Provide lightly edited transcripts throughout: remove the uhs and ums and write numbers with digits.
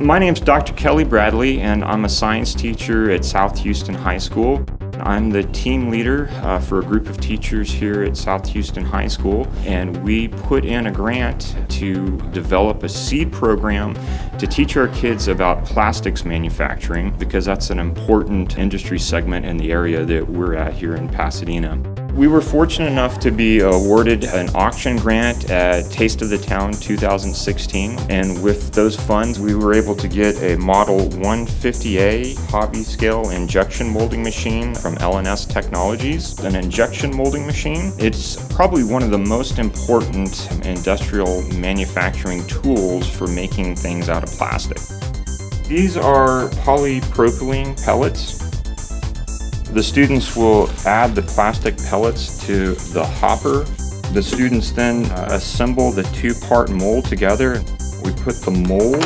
My name's Dr. Kelley Bradley, and I'm a science teacher at South Houston High School. I'm the team leader for a group of teachers here at South Houston High School, and we put in a grant to develop a seed program to teach our kids about plastics manufacturing, because that's an important industry segment in the area that we're at here in Pasadena. We were fortunate enough to be awarded an auction grant at Taste of the Town 2016, and with those funds we were able to get a Model 150A hobby scale injection molding machine from LNS Technologies. An injection molding machine, it's probably one of the most important industrial manufacturing tools for making things out of plastic. These are polypropylene pellets. The students will add the plastic pellets to the hopper. The students then assemble the two-part mold together. We put the mold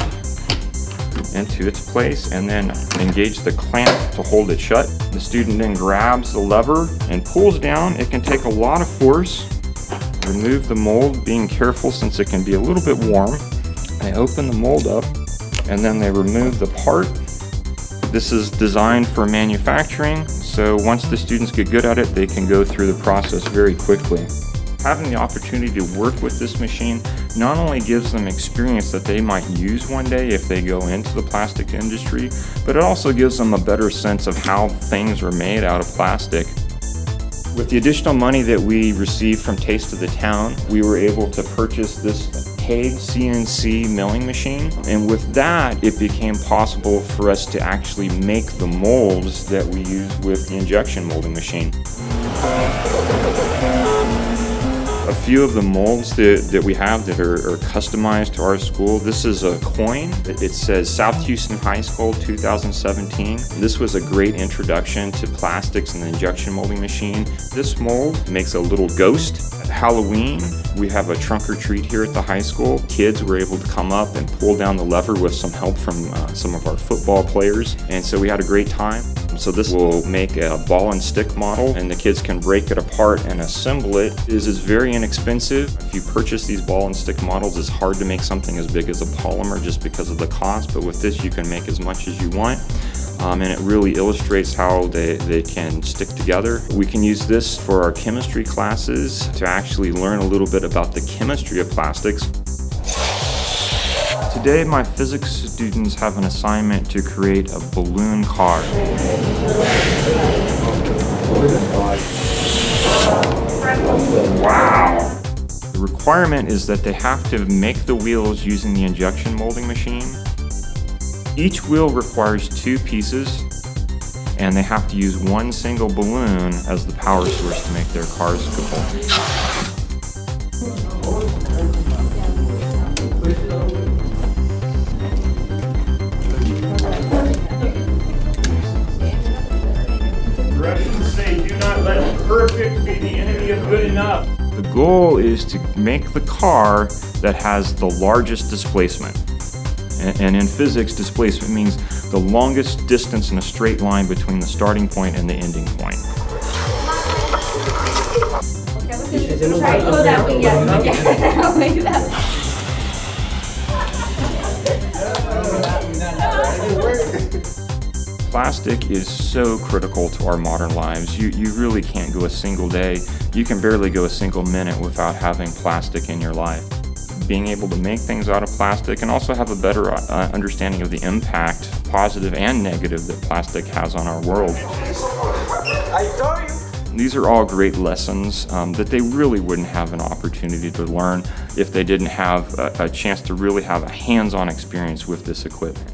into its place and then engage the clamp to hold it shut. The student then grabs the lever and pulls down. It can take a lot of force. Remove the mold, being careful since it can be a little bit warm. They open the mold up and then they remove the part. This is designed for manufacturing, so once the students get good at it, they can go through the process very quickly. Having the opportunity to work with this machine not only gives them experience that they might use one day if they go into the plastic industry, but it also gives them a better sense of how things are made out of plastic. With the additional money that we received from Taste of the Town, we were able to purchase this Hague CNC milling machine, and with that it became possible for us to actually make the molds that we use with the injection molding machine. A few of the molds that we have that are customized to our school. This is a coin. It says South Houston High School 2017. This was a great introduction to plastics and the injection molding machine. This mold makes a little ghost. At Halloween, we have a trunk or treat here at the high school. Kids were able to come up and pull down the lever with some help from some of our football players, and so we had a great time. So this will make a ball and stick model, and the kids can break it apart and assemble it. It is very inexpensive. If you purchase these ball and stick models, it's hard to make something as big as a polymer just because of the cost, but with this you can make as much as you want. And it really illustrates how they can stick together. We can use this for our chemistry classes to actually learn a little bit about the chemistry of plastics. Today, my physics students have an assignment to create a balloon car. Wow! The requirement is that they have to make the wheels using the injection molding machine. Each wheel requires two pieces, and they have to use one single balloon as the power source to make their cars go. Directions say, do not let perfect be the enemy of good enough. The goal is to make the car that has the largest displacement. And in physics, displacement means the longest distance in a straight line between the starting point and the ending point. Try to go that way, yeah. Plastic is so critical to our modern lives. You really can't go a single day. You can barely go a single minute without having plastic in your life. Being able to make things out of plastic and also have a better understanding of the impact, positive and negative, that plastic has on our world. These are all great lessons that they really wouldn't have an opportunity to learn if they didn't have a chance to really have a hands-on experience with this equipment.